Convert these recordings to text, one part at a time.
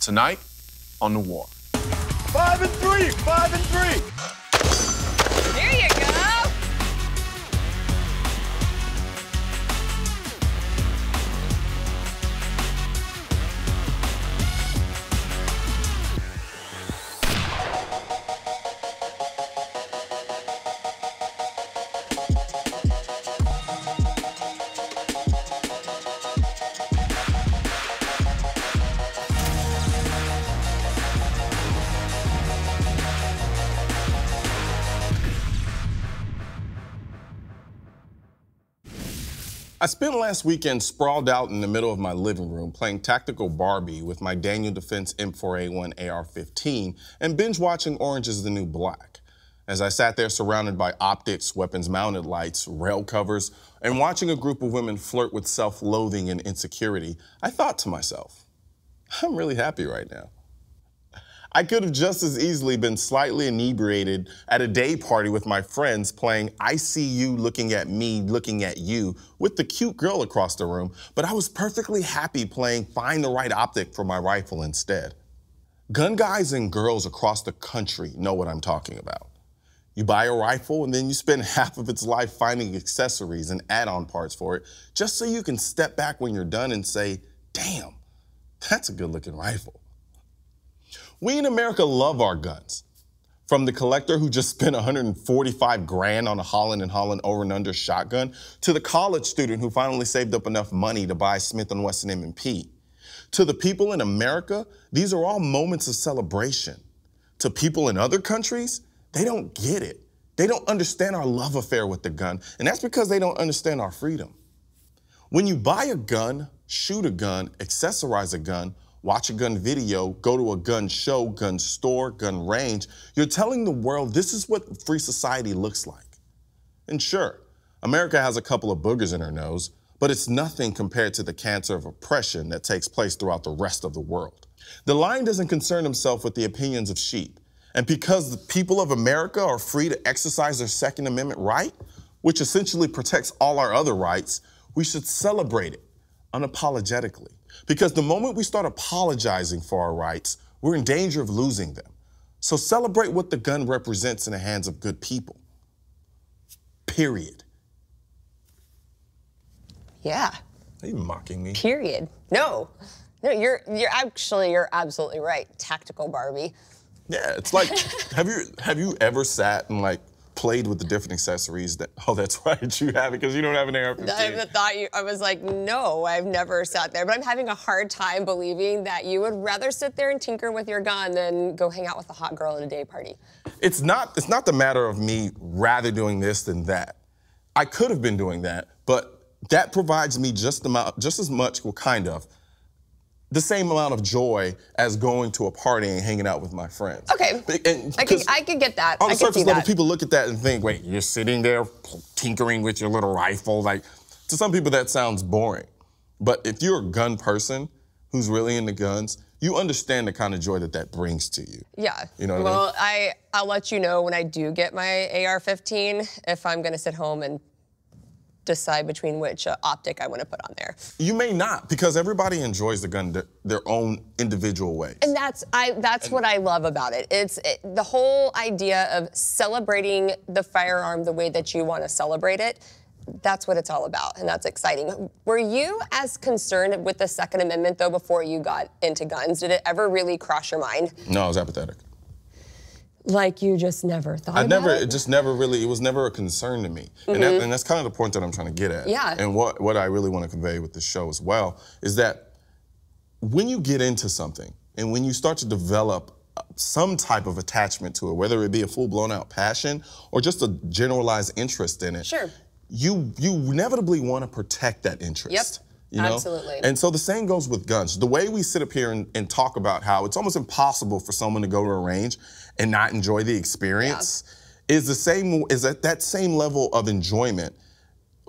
Tonight on NOIR. 5 and 3, 5 and 3. There you go. I spent last weekend sprawled out in the middle of my living room playing tactical Barbie with my Daniel Defense M4A1 AR-15 and binge watching Orange is the New Black. As I sat there surrounded by optics, weapons-mounted lights, rail covers, and watching a group of women flirt with self-loathing and insecurity, I thought to myself, I'm really happy right now. I could have just as easily been slightly inebriated at a day party with my friends playing I See You Looking at Me, Looking at You with the cute girl across the room, but I was perfectly happy playing Find the Right Optic for my rifle instead. Gun guys and girls across the country know what I'm talking about. You buy a rifle and then you spend half of its life finding accessories and add-on parts for it just so you can step back when you're done and say, damn, that's a good-looking rifle. We in America love our guns. From the collector who just spent 145 grand on a Holland & Holland over and under shotgun, to the college student who finally saved up enough money to buy Smith & Wesson M&P. To the people in America, these are all moments of celebration. To people in other countries, they don't get it. They don't understand our love affair with the gun, and that's because they don't understand our freedom. When you buy a gun, shoot a gun, accessorize a gun, watch a gun video, go to a gun show, gun store, gun range, you're telling the world this is what free society looks like. And sure, America has a couple of boogers in her nose, but it's nothing compared to the cancer of oppression that takes place throughout the rest of the world. The lion doesn't concern himself with the opinions of sheep. And because the people of America are free to exercise their Second Amendment right, which essentially protects all our other rights, we should celebrate it unapologetically. Because the moment we start apologizing for our rights, we're in danger of losing them. So celebrate what the gun represents in the hands of good people. Period. Yeah. Are you mocking me? Period. No, you're absolutely right. Tactical Barbie. Yeah, it's like, have you ever sat and like played with the different accessories that, oh, that's right, you have it because you don't have an AR-15. I was like, no, I've never sat there, but I'm having a hard time believing that you would rather sit there and tinker with your gun than go hang out with a hot girl at a day party. It's not the matter of me rather doing this than that. I could have been doing that, but that provides me just as much, well, kind of, the same amount of joy as going to a party and hanging out with my friends. Okay, I could get that. On the surface level, people look at that and think, wait, you're sitting there tinkering with your little rifle. Like, to some people that sounds boring. But if you're a gun person who's really into guns, you understand the kind of joy that that brings to you. Yeah. You know what I mean? I'll let you know when I do get my AR-15 if I'm gonna sit home and decide between which optic I want to put on there. You may not, because everybody enjoys the gun their own individual ways. And that's what I love about it. It's the whole idea of celebrating the firearm the way that you want to celebrate it. That's what it's all about, and that's exciting. Were you as concerned with the Second Amendment, though, before you got into guns? Did it ever really cross your mind? No, I was apathetic. Like you just never thought about it? It was never a concern to me. Mm-hmm. And that's kind of the point that I'm trying to get at. Yeah. And what I really want to convey with this show as well is that when you get into something and when you start to develop some type of attachment to it, whether it be a full-blown out passion or just a generalized interest in it, sure, you inevitably want to protect that interest. Yep. You know? Absolutely. And so the same goes with guns. The way we sit up here and talk about how it's almost impossible for someone to go to a range and not enjoy the experience is that same level of enjoyment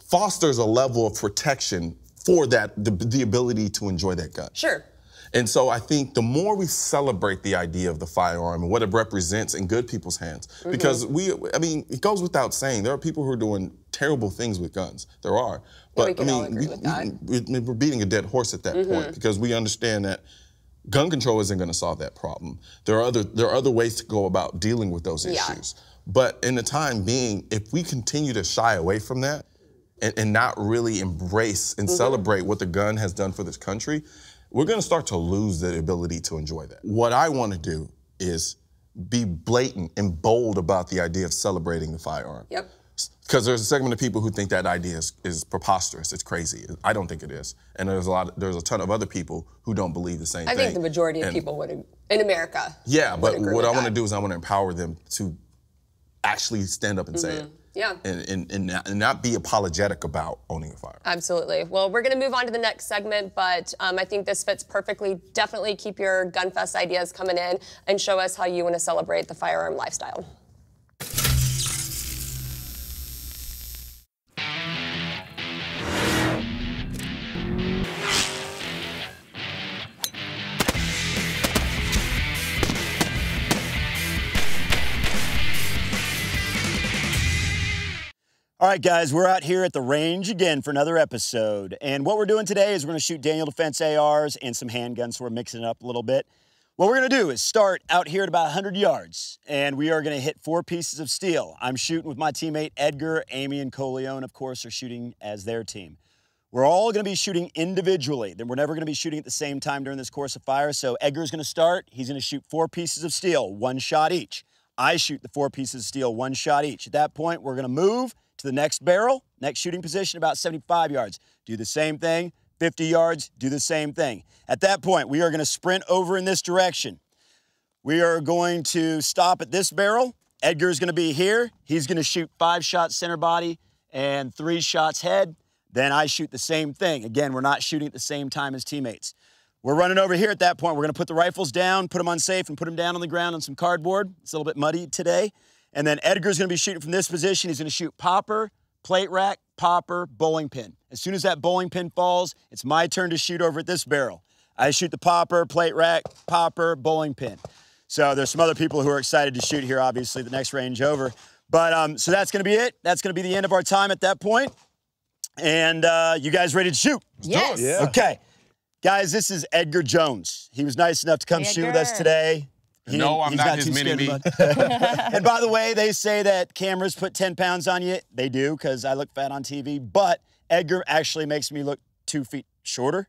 fosters a level of protection for the ability to enjoy that gun. Sure. And so I think the more we celebrate the idea of the firearm and what it represents in good people's hands, because it goes without saying, there are people who are doing terrible things with guns. There are. But we can all agree with that. We're beating a dead horse at that point, because we understand that Gun control isn't going to solve that problem. There are other ways to go about dealing with those issues. But in the time being, if we continue to shy away from that and not really embrace and celebrate what the gun has done for this country, we're going to start to lose the ability to enjoy that. What I want to do is be blatant and bold about the idea of celebrating the firearm. Yep. Because there's a segment of people who think that idea is preposterous, it's crazy. I don't think it is. And there's a ton of other people who don't believe the same thing. I think the majority of people would, in America. Yeah, but what I want to do is I want to empower them to actually stand up and say it. Yeah. And not be apologetic about owning a firearm. Absolutely. Well, we're going to move on to the next segment, but I think this fits perfectly. Definitely keep your GunFest ideas coming in and show us how you want to celebrate the firearm lifestyle. All right, guys, we're out here at the range again for another episode. And what we're doing today is we're going to shoot Daniel Defense ARs and some handguns, so we're mixing it up a little bit. What we're going to do is start out here at about 100 yards, and we are going to hit 4 pieces of steel. I'm shooting with my teammate Edgar, Amy, and Colion, of course, are shooting as their team. We're all going to be shooting individually. Then we're never going to be shooting at the same time during this course of fire. So Edgar's going to start. He's going to shoot 4 pieces of steel, 1 shot each. I shoot the 4 pieces of steel, 1 shot each. At that point, we're going to move to the next barrel, next shooting position, about 75 yards. Do the same thing, 50 yards, do the same thing. At that point, we are going to sprint over in this direction. We are going to stop at this barrel. Edgar is going to be here. He's going to shoot 5 shots center body and 3 shots head. Then I shoot the same thing. Again, we're not shooting at the same time as teammates. We're running over here at that point. We're going to put the rifles down, put them on safe, and put them down on the ground on some cardboard. It's a little bit muddy today. And then Edgar's going to be shooting from this position. He's going to shoot popper, plate rack, popper, bowling pin. As soon as that bowling pin falls, it's my turn to shoot over at this barrel. I shoot the popper, plate rack, popper, bowling pin. So there's some other people who are excited to shoot here, obviously, the next range over. But so that's going to be it. That's going to be the end of our time at that point. And you guys ready to shoot? Yes. Yeah. Okay. Guys, this is Edgar Jones. He was nice enough to come shoot with us today. No, I'm not his mini-me. And by the way, they say that cameras put 10 pounds on you. They do, because I look fat on TV. But Edgar actually makes me look 2 feet shorter.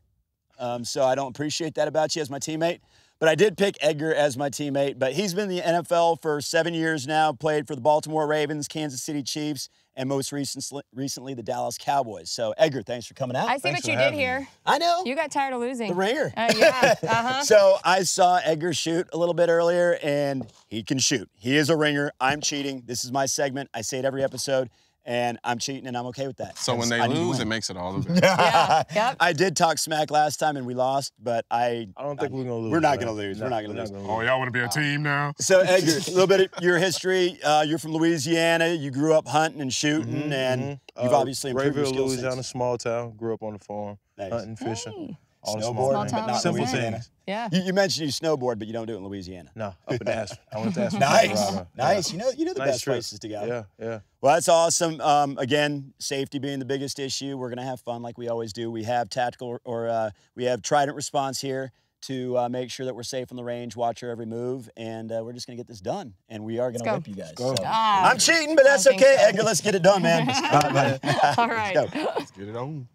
So I don't appreciate that about you as my teammate. But I did pick Edgar as my teammate. But he's been in the NFL for 7 years now, played for the Baltimore Ravens, Kansas City Chiefs, and most recently the Dallas Cowboys. So, Edgar, thanks for coming out. I see what you did here. I know. You got tired of losing. The ringer. Yeah. So I saw Edgar shoot a little bit earlier, and he can shoot. He is a ringer. I'm cheating. This is my segment. I say it every episode, and I'm cheating, and I'm okay with that. So when they lose, it makes it all the better. Yeah. Yep. I did talk smack last time, and we lost, but I don't think we're gonna lose. We're not gonna lose. We're not gonna lose. Oh, y'all want to be a team now? So Edgar, a little bit of your history. You're from Louisiana. You grew up hunting and shooting, and you've obviously improved your Rayville, skills Louisiana, since. small town. Grew up on the farm, Nice. hunting, fishing. Hey. All the Snowboard, small Small things. town, Simple Louisiana. things. Yeah. You mentioned you snowboard, but you don't do it in Louisiana. No, up in Aspen. I went to Aspen. Nice, Colorado. nice. Yeah. You know the Nice best trip. places to go. Yeah, yeah. Well, that's awesome. Again, safety being the biggest issue. We're gonna have fun like we always do. We have tactical, or we have Trident response here to make sure that we're safe on the range, watch our every move, and we're just gonna get this done. And we are gonna go. whip you guys. Go. So. Ah, I'm cheating, but that's I don't okay. think so. Edgar, let's get it done, man. All right, buddy. All right. Let's go. Let's get it on.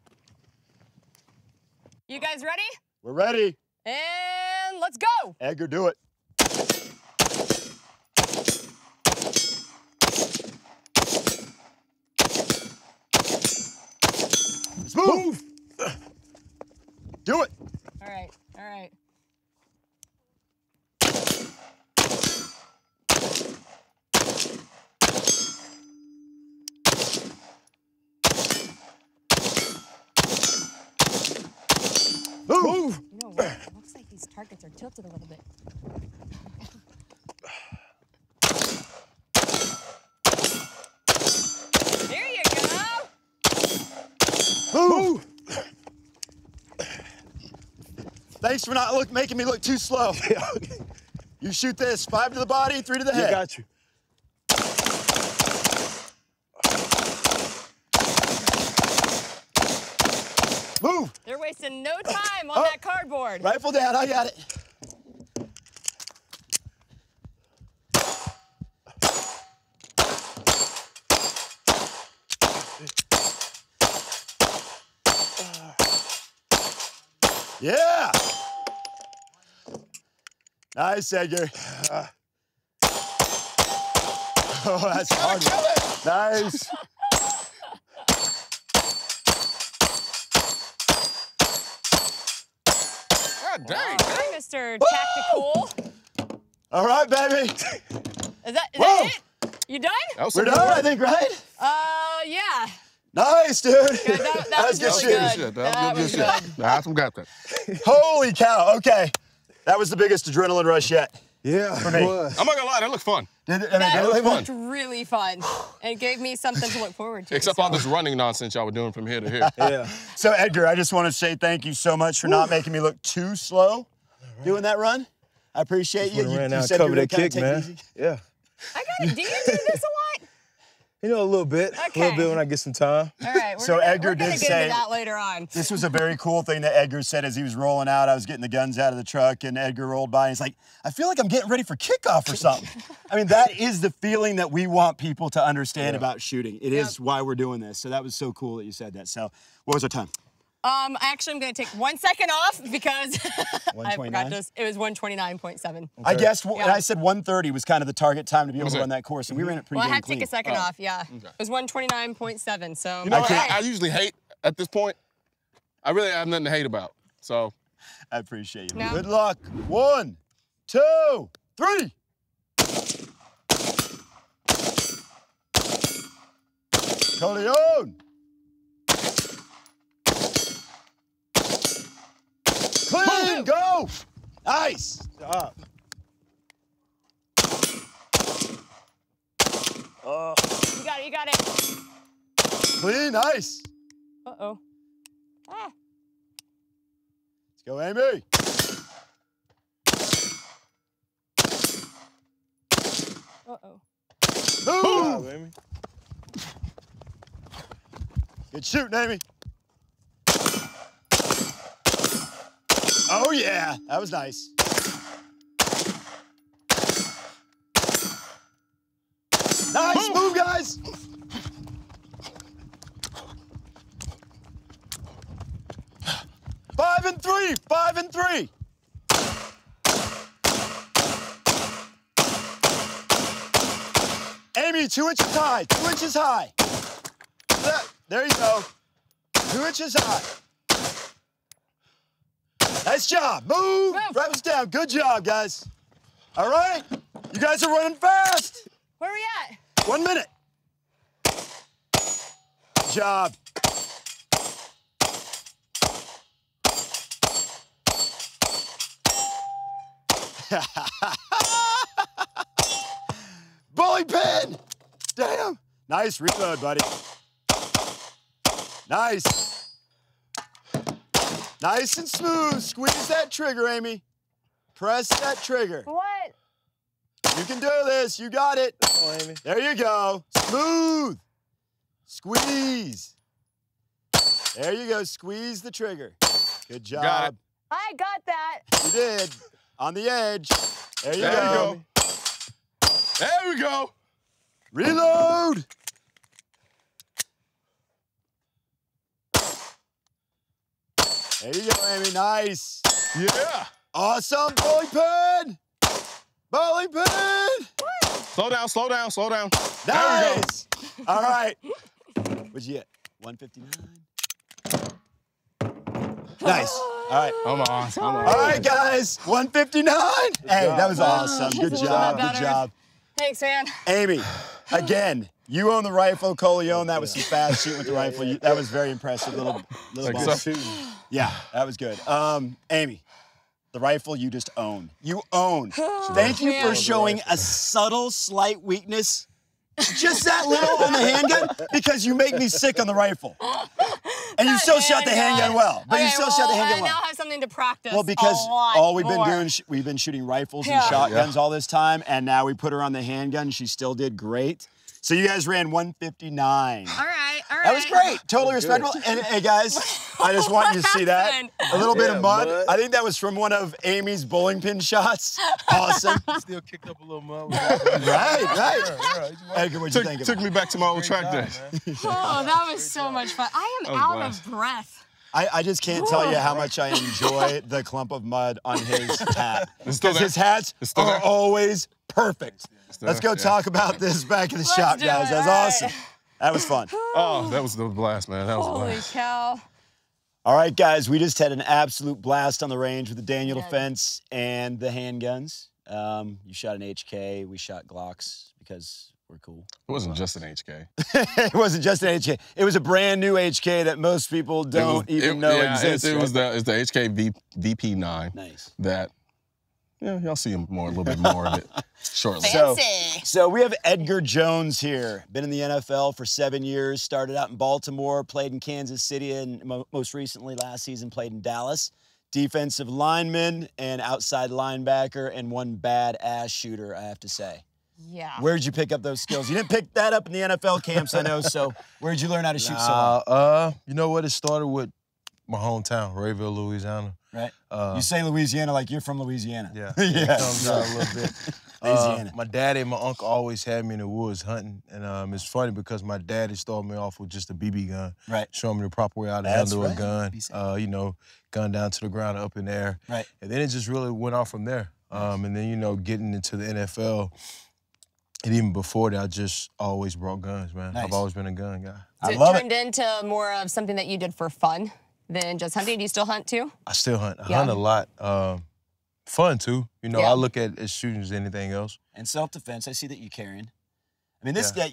You guys ready? We're ready. And let's go. Edgar, do it. Let's move. Do it. All right. All right. Move. You know what? It looks like these targets are tilted a little bit. There you go. Move. Thanks for not making me look too slow. You shoot this. 5 to the body, 3 to the head. I got you. Move. They're wasting no time on that cardboard. Rifle down. I got it. Yeah. Nice, Edgar. Oh, that's hard. Nice. God dang. Hi, Mr. Tactical. All right, baby. Is that Whoa. it? You done? That was We're some done, good I think, right? Yeah. Nice, dude. That was good really shit. good. That was good shit. That's some got that. Holy cow. Okay. That was the biggest adrenaline rush yet. Yeah, For me. it was. I'm not gonna lie, that looked fun. That really looked really fun. And it gave me something to look forward to. Except all this running nonsense y'all were doing from here to here. Yeah. So, Edgar, I just want to say thank you so much for not making me look too slow doing that run. I appreciate you. Just ran You out, said cover you were that gonna kick, kinda man. take it easy. Yeah. I got it. Do you do this a lot? You know, a little bit. A Okay. little bit when I get some time. All right. So Edgar we're gonna did get say- into that later on. This was a very cool thing that Edgar said as he was rolling out. I was getting the guns out of the truck, and Edgar rolled by, and he's like, I feel like I'm getting ready for kickoff or something. I mean, that is the feeling that we want people to understand about shooting. It is why we're doing this. So that was so cool that you said that. So what was our time? Actually, I'm gonna take 1 second off because I 129? forgot this. It was 129.7. I guessed, and Yeah. I said 1:30 was kind of the target time to be able Was to it? run that course, and we ran it pretty Well, I damn had to take clean. a second off. Yeah. It was 129.7. So. You know what? can't- I usually hate at this point. I really have nothing to hate about. So I appreciate you. No. Good luck. 1, 2, 3. Colion. Clean, go. Nice. Job. You got it. You got it. Clean, nice. Uh-oh. Ah. Let's go, Amy. Uh-oh. Move. Job, Amy. Good shooting, Amy. Oh, yeah. That was nice. Nice move, guys. Five and three. Amy, 2 inches high, 2 inches high. There you go. 2 inches high. Nice job. Move. Right down. Good job, guys. All right. You guys are running fast. Where are we at? 1 minute. Good job. Bowling pin. Damn. Nice reload, buddy. Nice. Nice and smooth. Squeeze that trigger, Amy. Press that trigger. What? You can do this. You got it. Come on, Amy. There you go. Smooth. Squeeze. There you go. Squeeze the trigger. Good job. Got it. I got that. You did. On the edge. There you There go. you go. There we go. Reload. There you go, Amy. Nice. Yeah. Awesome. Bowling pin. Bowling pin. Slow down, slow down, slow down. There we go. Nice. All right. What'd you get? 159. Nice. All right. Come on, come on. All right, guys. 159. Hey, that was awesome. Good That's a job. little bit Good better. job. Thanks, man. Amy, again, you own the rifle. Colion, that was some fast shooting with the rifle. That was very impressive. Little Like ball. so. Yeah, that was good. Amy, the rifle you just own. You own. Thank you for man. showing a subtle, slight weakness. Just that little on the handgun because you make me sick on the rifle. And you still shot the handgun well. But you Okay, still shot the well, handgun I well. now have something to practice. Well, because a lot all we've been more. doing, we've been shooting rifles and Yeah. shotguns all this time, and now we put her on the handgun. She still did great. So you guys ran 159. All right, all right. That was great. Totally respectful. And hey, guys, I just want you to see that. happened? A little bit Yeah, of mud. mud. I think that was from one of Amy's bowling pin shots. Awesome. Still kicked up a little mud. Right. Edgar, what'd you think Took of me it? back to my old track days. Oh, that was so much fun. I am was out blast. of breath. I just can't tell you how much I enjoy the clump of mud on his hat. still Because there? his hats It's still are there? always perfect. Let's go Yeah. talk about this back in the shop, do guys. it. That's All awesome. right. That was fun. Oh, that was the blast, man. That was a Holy blast. cow. All right, guys, we just had an absolute blast on the range with the Daniel Yeah. Defense and the handguns. You shot an HK, we shot Glocks because we're cool. It wasn't just an HK. It wasn't just an HK. It was a brand new HK that most people don't even know exists. It was right? it's the HK VP9. Nice. That, y'all see a little bit more of it shortly. Fancy. So we have Edgar Jones here. Been in the NFL for 7 years. Started out in Baltimore, played in Kansas City, and most recently last season played in Dallas. Defensive lineman and outside linebacker and one badass shooter, I have to say. Yeah. Where did you pick up those skills? You didn't pick that up in the NFL camps, I know, so where did you learn how to shoot so well? You know what? It started with my hometown, Rayville, Louisiana. Right? You say Louisiana like you're from Louisiana. Yeah. Yeah. It comes out a little bit. Louisiana. My daddy and my uncle always had me in the woods hunting, and it's funny because my daddy started me off with just a BB gun, Right. showing me the proper way how to That's handle right. a gun. Gun down to the ground, up in the air. Right. And then it just really went off from there. And then getting into the NFL, and even before that, I just always brought guns, man. Nice. I've always been a gun guy. So I it love it. turned into more of something that you did for fun than just hunting. Do you still hunt too? I still hunt. I Yeah. hunt a lot. Fun too. Yeah. I look at as shooting as anything else. And self-defense, I see that you're carrying. I mean, this guy,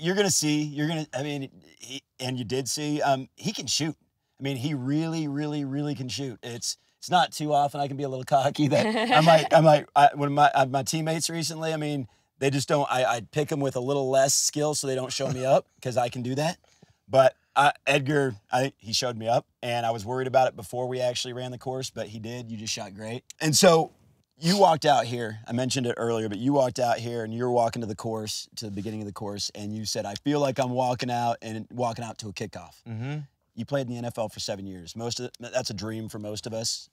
and you did see, he can shoot. I mean, he really, really, really can shoot. It's not too often I can be a little cocky that when my teammates recently, I mean, they just don't, I'd pick them with a little less skill so they don't show me up because I can do that. But Edgar, he showed me up, and I was worried about it before we actually ran the course, but he did. You just shot great. And so you walked out here. I mentioned it earlier, but you walked out here, and you're walking to the course, to the beginning of the course, and you said, I feel like I'm walking out to a kickoff. Mm-hmm. You played in the NFL for 7 years. That's a dream for most of us,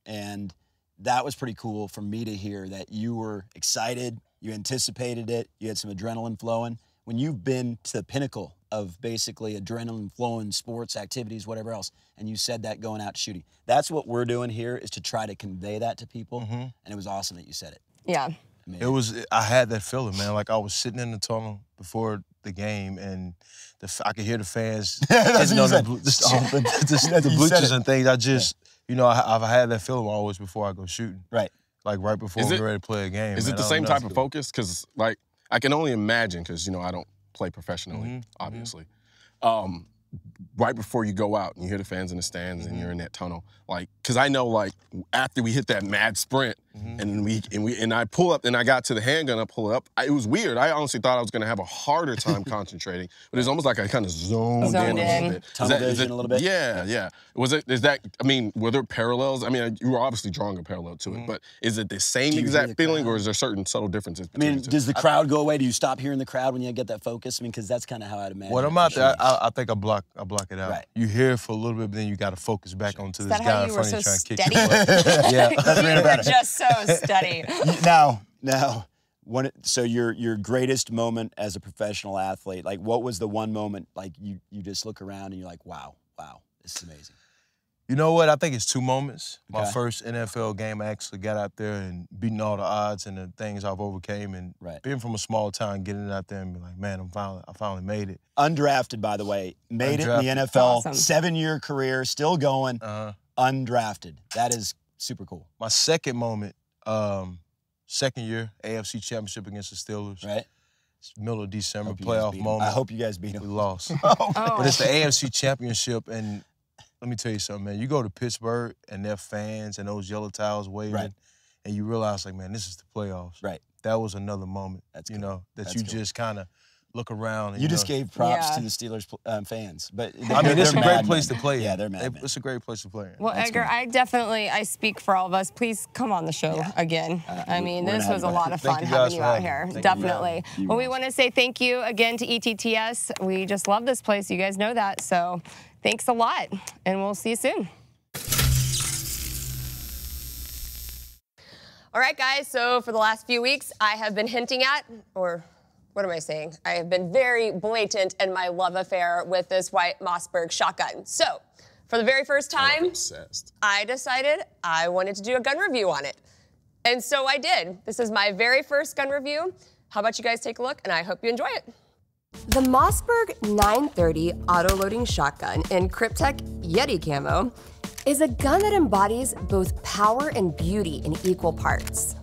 and that was pretty cool for me to hear that you were excited, you anticipated it, you had some adrenaline flowing. When you've been to the pinnacle of basically adrenaline flowing sports, activities, whatever else, and you said that going out shooting. That's what we're doing here, is to try to convey that to people, and it was awesome that you said it. Yeah. I had that feeling, man. Like I was sitting in the tunnel before the game, and I could hear the fans. That's what you said. The You said bleachers it. and things. I just, I've had that feeling always before I go shooting. Right. Like right before Is we're it- ready to play a game. Is man. it the I don't same know. type of focus? Because, like, I can only imagine, because, I don't play professionally, obviously. Right before you go out and you hear the fans in the stands and you're in that tunnel, like, because I know, like, after we hit that mad sprint and I pull up and I got to the handgun, I pull it up. It was weird. I honestly thought I was gonna have a harder time concentrating, but it's almost like I kind of zoned in a little bit. Tunnel vision a little bit? Yeah. Were there parallels? I mean, you were obviously drawing a parallel to it, but is it the same Do you hear exact the feeling, crowd? or is there certain subtle differences I between mean, the two? does the crowd go away? Do you stop hearing the crowd when you get that focus? I mean, because that's kind of how I'd imagine. When it I'm for out there, sure. I think I block it out. Right. You hear it for a little bit, but then you got to focus back onto Is this that guy how in you were front of so you trying to kick steady? your butt. Yeah. You were just so steady. Now, so your greatest moment as a professional athlete, like what was the one moment like you just look around and you're like, wow, this is amazing. You know what? I think it's two moments. My Okay. first NFL game, I actually got out there and beating all the odds and the things I've overcame, and Right. being from a small town, getting out there and be like, man, I finally made it. Undrafted, by the way, made it in the Undrafted. NFL, Awesome. 7-year career, still going, undrafted. That is super cool, My second moment, second year, AFC Championship against the Steelers. right? It's middle of December, Hope you guys playoff beat 'em. moment. I hope you guys beat we them. lost. Oh. But it's the AFC Championship, and let me tell you something, man. You go to Pittsburgh and their fans and those yellow towels waving, Right. and you realize, like, man, this is the playoffs. Right. That was another moment. That's you cool. know, that That's you cool. just kind of look around. And, You just know, gave props Yeah. to the Steelers fans, but I mean, it's a they're great mad place men. to play in. Yeah, they're mad. It's a great place to play in. Well, That's Edgar, cool. I speak for all of us. Please come on the show again. I mean, we're this gonna was a have lot you of Thank fun you guys having you for out having me. here. Thank you. Definitely. You Well, we are. want to say thank you again to ETTS. We just love this place. You guys know that. So thanks a lot, and we'll see you soon. All right, guys, so for the last few weeks, I have been hinting at, or what am I saying? I have been very blatant in my love affair with this white Mossberg shotgun. So For the very first time, I'm obsessed. I decided I wanted to do a gun review on it. And so I did. This is my very first gun review. How about you guys take a look, and I hope you enjoy it. The Mossberg 930 auto-loading shotgun in Cryptek Yeti camo is a gun that embodies both power and beauty in equal parts.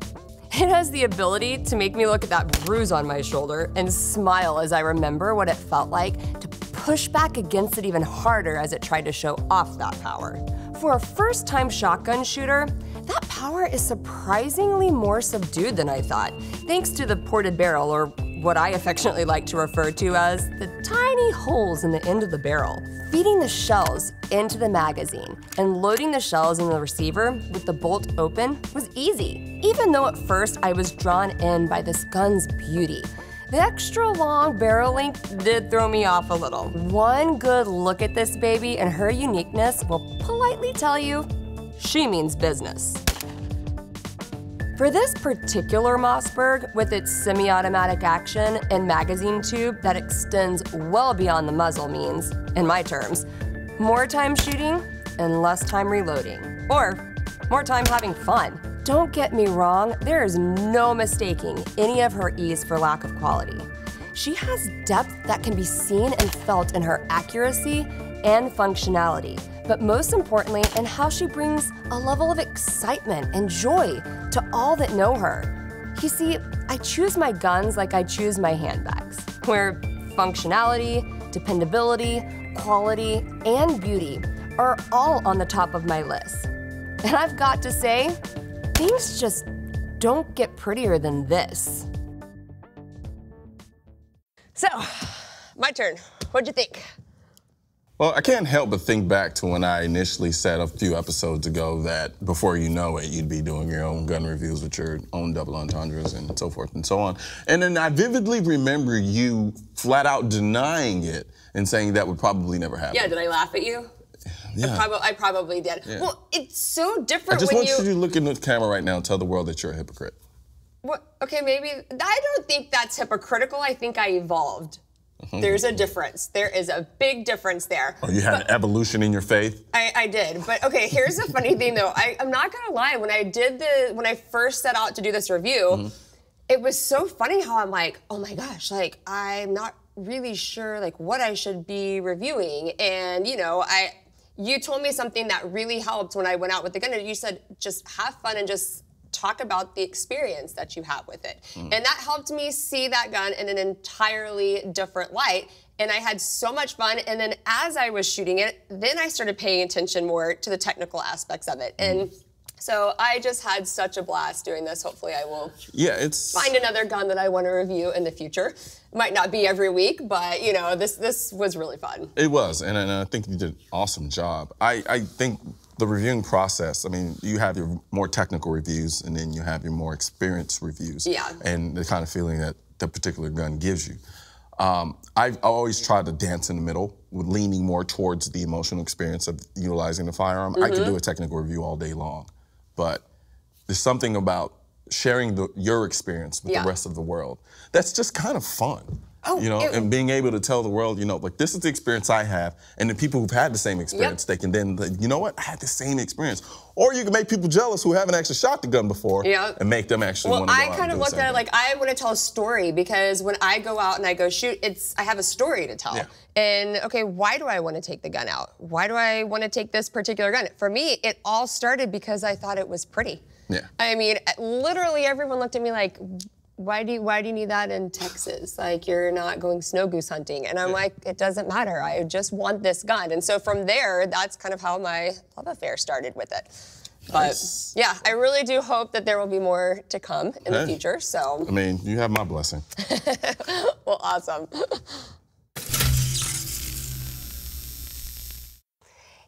It has the ability to make me look at that bruise on my shoulder and smile as I remember what it felt like to push back against it even harder as it tried to show off that power. For a first-time shotgun shooter, that power is surprisingly more subdued than I thought, thanks to the ported barrel, or what I affectionately like to refer to as the tiny holes in the end of the barrel. Feeding the shells into the magazine and loading the shells in the receiver with the bolt open was easy, even though at first I was drawn in by this gun's beauty. The extra long barrel length did throw me off a little. One good look at this baby and her uniqueness will politely tell you she means business. For this particular Mossberg, with its semi-automatic action and magazine tube that extends well beyond the muzzle means, in my terms, more time shooting and less time reloading, or more time having fun. Don't get me wrong, there is no mistaking any of her ease for lack of quality. She has depth that can be seen and felt in her accuracy and functionality, but most importantly in how she brings a level of excitement and joy to all that know her. You see, I choose my guns like I choose my handbags, where functionality, dependability, quality, and beauty are all on the top of my list. And I've got to say, things just don't get prettier than this. So, my turn. What'd you think? Well, I can't help but think back to when I initially said a few episodes ago that before you know it, you'd be doing your own gun reviews with your own double entendres and so forth and so on. And then I vividly remember you flat out denying it and saying that would probably never happen. Yeah, did I laugh at you? Yeah. I probably did. Yeah. Well, it's so different I just when want you to look in the camera right now and tell the world that you're a hypocrite. What? Okay, maybe. I don't think that's hypocritical. I think I evolved. There's a difference. There is a big difference there. Oh, you had an evolution in your faith? I did. But okay, here's the funny thing though. I'm not gonna lie, when I first set out to do this review, it was so funny how I'm like, oh my gosh, like I'm not really sure like what I should be reviewing. And you told me something that really helped when I went out with the gun. You said just have fun and just talk about the experience that you have with it. And that helped me see that gun in an entirely different light. And I had so much fun. And then as I was shooting it, then I started paying attention more to the technical aspects of it. And so I just had such a blast doing this. Hopefully I will find another gun that I want to review in the future. It might not be every week, but this was really fun. It was, and I think you did an awesome job. I think the reviewing process, I mean, you have your more technical reviews and then you have your more experienced reviews. Yeah. And the kind of feeling that the particular gun gives you. I've always tried to dance in the middle, with leaning more towards the emotional experience of utilizing the firearm. I could do a technical review all day long, but there's something about sharing your experience with the rest of the world that's just kind of fun. And being able to tell the world, like this is the experience I have, and the people who've had the same experience, they can then, you know what, I had the same experience. Or you can make people jealous who haven't actually shot the gun before and make them actually want to go out and do the same thing. Well, I kind of looked at it like I want to tell a story, because when I go out and I go shoot, I have a story to tell. Yeah. And okay, why do I want to take the gun out? Why do I want to take this particular gun? For me, it all started because I thought it was pretty. Yeah. I mean, literally everyone looked at me like, why do you need that in Texas? Like, you're not going snow goose hunting. And I'm like, it doesn't matter. I just want this gun. And so from there, that's kind of how my love affair started with it. But yeah, I really do hope that there will be more to come in the future. So I mean, you have my blessing. Well, awesome.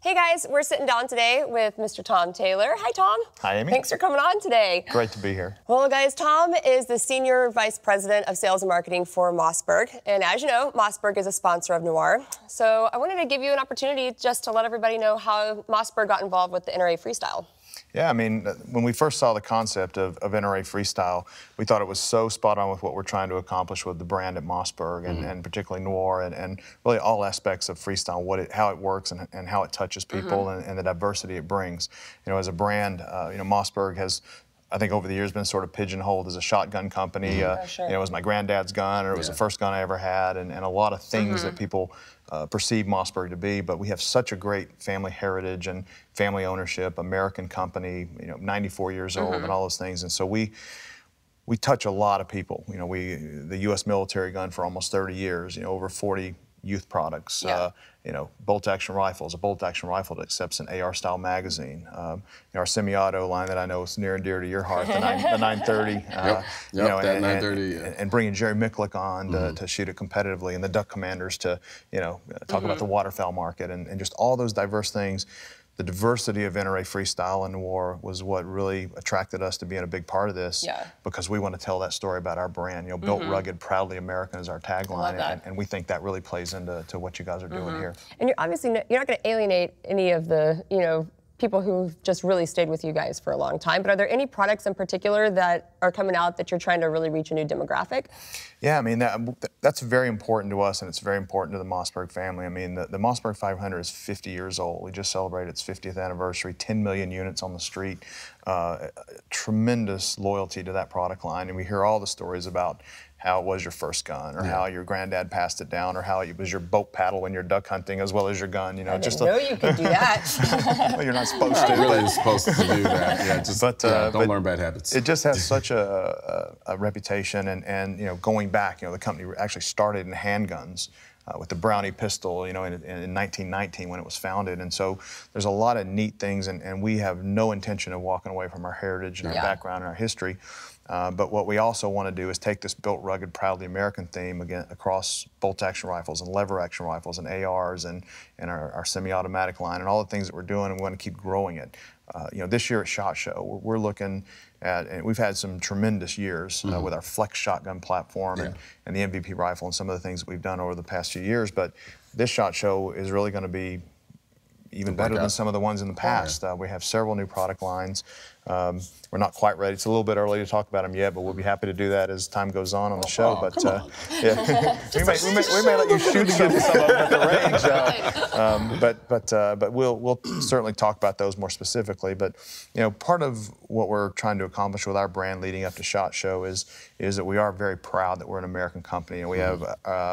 Hey guys, we're sitting down today with Mr. Tom Taylor. Hi, Tom. Hi, Amy. Thanks for coming on today. Great to be here. Well, guys, Tom is the Senior Vice President of Sales and Marketing for Mossberg. And as you know, Mossberg is a sponsor of NOIR. So I wanted to give you an opportunity just to let everybody know how Mossberg got involved with the NRA Freestyle. Yeah, I mean, when we first saw the concept of NRA Freestyle, we thought it was so spot on with what we're trying to accomplish with the brand at Mossberg, and particularly Noir, and really all aspects of freestyle, how it works and how it touches people, and the diversity it brings. You know, as a brand, you know, Mossberg has, I think over the years, been sort of pigeonholed as a shotgun company. You know, it was my granddad's gun, or it was the first gun I ever had, and a lot of things that people perceive Mossberg to be. But we have such a great family heritage and family ownership, American company, you know, 94 years old, and all those things. And so we touch a lot of people. You know, the U.S. military gun for almost 30 years. You know, over 40 youth products. You know, bolt-action rifles, a bolt-action rifle that accepts an AR-style magazine. You know, our semi-auto line that I know is near and dear to your heart, the 930. You know, that 930, and bringing Jerry Micklick on to shoot it competitively, and the Duck Commanders to, you know, talk about the waterfowl market, and just all those diverse things. The diversity of NRA Freestyle and Noir was what really attracted us to being a big part of this, because we want to tell that story about our brand. You know, built rugged, proudly American is our tagline, and we think that really plays into what you guys are doing here. And you're obviously you're not going to alienate any of the, you know, people who've just really stayed with you guys for a long time, but are there any products in particular that are coming out that you're trying to really reach a new demographic? Yeah, I mean, that's very important to us, and it's very important to the Mossberg family. I mean, the Mossberg 500 is 50 years old. We just celebrated its 50th anniversary, 10 million units on the street. Tremendous loyalty to that product line, and we hear all the stories about how it was your first gun, or how your granddad passed it down, or how it was your boat paddle when you're duck hunting as well as your gun. You know, I didn't know you could do that. Well, you're not supposed to. Really is supposed to do that. Yeah, just don't learn bad habits. It just has such a reputation, and you know, going back, you know, the company actually started in handguns. With the Brownie pistol, you know, in 1919 when it was founded. And so there's a lot of neat things, and we have no intention of walking away from our heritage and our background and our history. But what we also want to do is take this built, rugged, proudly American theme again across bolt-action rifles and lever-action rifles and ARs and our semi-automatic line and all the things that we're doing, and we want to keep growing it. You know, this year at SHOT Show, we're looking at, and we've had some tremendous years with our Flex shotgun platform and the MVP rifle and some of the things that we've done over the past few years. But this SHOT Show is really going to be even better than some of the ones in the past. We have several new product lines. We're not quite ready. It's a little bit early to talk about them yet, but we'll be happy to do that as time goes on the show. But yeah, we may let you shoot some of them at the range. But we'll certainly talk about those more specifically. But you know, part of what we're trying to accomplish with our brand leading up to SHOT Show is that we are very proud that we're an American company, and we have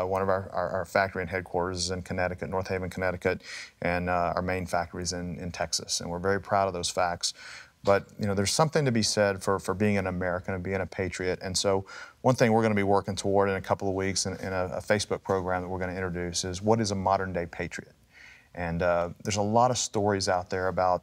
one of our factory and headquarters is in Connecticut, North Haven, Connecticut, and our main factory is in Texas, and we're very proud of those facts. But you know, there's something to be said for being an American and being a patriot. And so one thing we're going to be working toward in a couple of weeks in a Facebook program that we're going to introduce is what is a modern day patriot. And there's a lot of stories out there about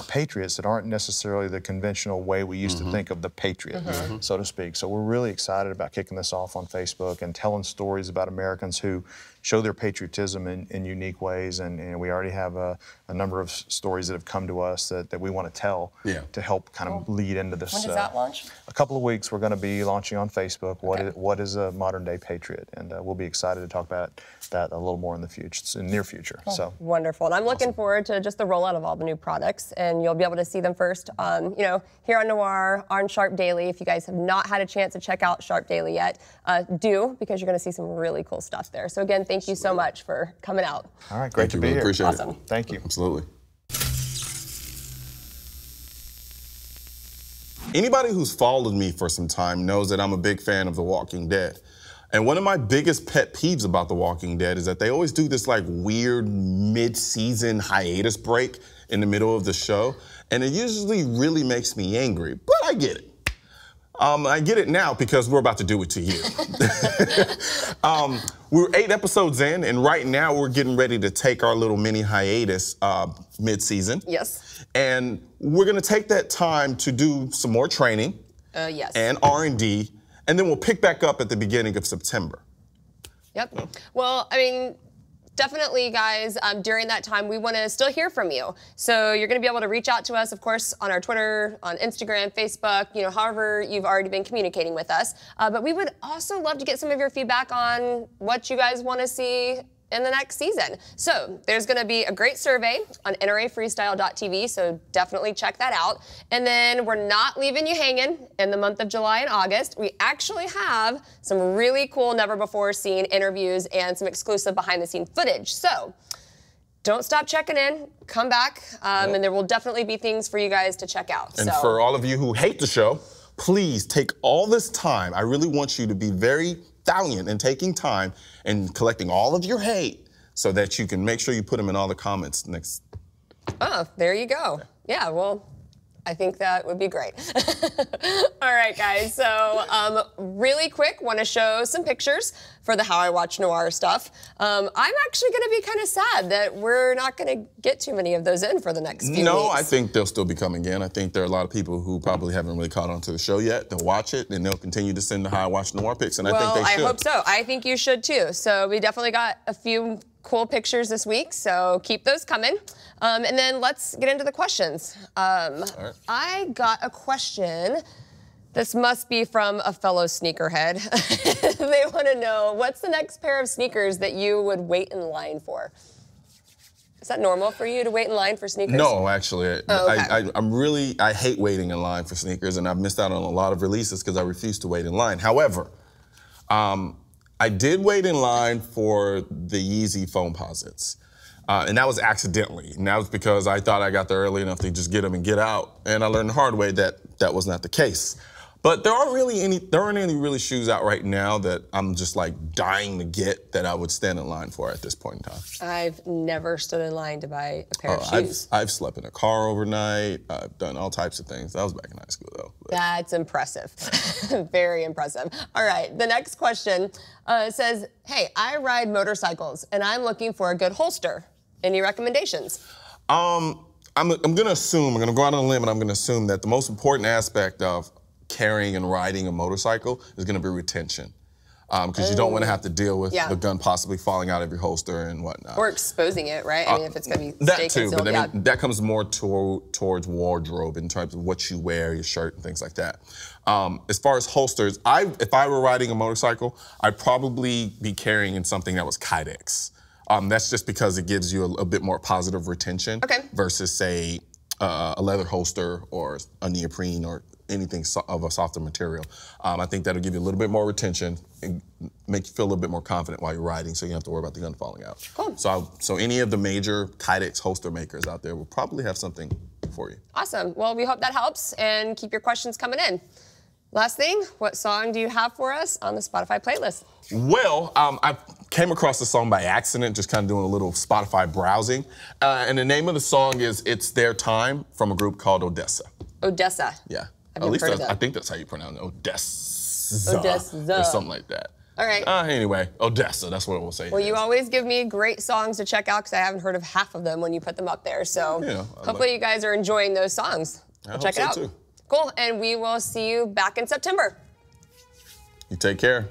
patriots that aren't necessarily the conventional way we used to think of the patriot, so to speak. So we're really excited about kicking this off on Facebook and telling stories about Americans who show their patriotism in unique ways. And we already have a number of stories that have come to us that we want to tell to help kind of lead into this. When does that launch? A couple of weeks, we're going to be launching on Facebook. What is a modern day patriot? And we'll be excited to talk about that a little more in the future, in the near future. So wonderful. And I'm looking forward to just the rollout of all the new products, and you'll be able to see them first, you know, here on Noir, on Sharp Daily. If you guys have not had a chance to check out Sharp Daily yet, do, because you're going to see some really cool stuff there. So again, thank you so much for coming out. All right, great to be here. Appreciate it. Thank you. Absolutely. Anybody who's followed me for some time knows that I'm a big fan of The Walking Dead. And one of my biggest pet peeves about The Walking Dead is that they always do this like weird mid-season hiatus break in the middle of the show. And it usually really makes me angry, but I get it. I get it now because we're about to do it to you. We're 8 episodes in, and right now we're getting ready to take our little mini hiatus mid-season. Yes. And we're going to take that time to do some more training and R&D, and then we'll pick back up at the beginning of September. Yep. Well, I mean, definitely, guys, during that time, we want to still hear from you. So you're going to be able to reach out to us, of course, on our Twitter, on Instagram, Facebook, you know, however you've already been communicating with us. But we would also love to get some of your feedback on what you guys want to see in the next season. So there's going to be a great survey on nrafreestyle.tv, so definitely check that out. And then we're not leaving you hanging in the month of July and August. We actually have some really cool, never-before-seen interviews and some exclusive behind-the-scenes footage. So don't stop checking in. Come back, and there will definitely be things for you guys to check out. And for all of you who hate the show, please take all this time. I really want you to be very valiant in taking time and collecting all of your hate so that you can make sure you put them in all the comments next. Oh, there you go. Yeah, well, I think that would be great. All right, guys, so really quick, want to show some pictures for the How I Watch Noir stuff. I'm actually going to be kind of sad that we're not going to get too many of those in for the next few weeks. No, I think they'll still be coming in. I think there are a lot of people who probably haven't really caught on to the show yet. They'll watch it, and they'll continue to send the How I Watch Noir pics, and I think they should. I hope so. I think you should, too. So we definitely got a few cool pictures this week, so keep those coming. And then let's get into the questions. Right. I got a question. This must be from a fellow sneakerhead. They want to know, what's the next pair of sneakers that you would wait in line for? Is that normal for you to wait in line for sneakers? No, actually. Oh, okay. I hate waiting in line for sneakers, and I've missed out on a lot of releases because I refuse to wait in line. However, I did wait in line for the Yeezy Foamposites. And that was accidentally. And that was because I thought I got there early enough to just get them and get out. And I learned the hard way that that was not the case. But there aren't any really shoes out right now that I'm just like dying to get that I would stand in line for at this point in time. I've never stood in line to buy a pair of shoes. I've slept in a car overnight. I've done all types of things. That was back in high school, though. But. That's impressive. Very impressive. All right, the next question says, hey, I ride motorcycles, and I'm looking for a good holster. Any recommendations? I'm gonna assume, I'm gonna go out on a limb and I'm gonna assume that the most important aspect of carrying and riding a motorcycle is gonna be retention. Because you don't wanna have to deal with the gun possibly falling out of your holster and whatnot. Or exposing it, right? I mean, if it's gonna be that stay too, concealed, but I mean, that comes more towards wardrobe in terms of what you wear, your shirt and things like that. As far as holsters, if I were riding a motorcycle, I'd probably be carrying in something that was Kydex. That's just because it gives you a bit more positive retention versus, say, a leather holster or a neoprene or anything of a softer material. I think that'll give you a little bit more retention and make you feel a little bit more confident while you're riding, so you don't have to worry about the gun falling out. Cool. So any of the major Kydex holster makers out there will probably have something for you. Awesome. Well, we hope that helps, and keep your questions coming in. Last thing, what song do you have for us on the Spotify playlist? Well, I came across the song by accident, just kind of doing a little Spotify browsing. And the name of the song is It's Their Time from a group called Odessa. Odessa. Yeah. I've never heard of that. I think that's how you pronounce it. Odessa. Odessa. Or something like that. All right. Anyway, Odessa, that's what we'll say. Well, you always give me great songs to check out because I haven't heard of half of them when you put them up there. So hopefully you guys are enjoying those songs. Check it out. Too. Cool, and we will see you back in September. You take care.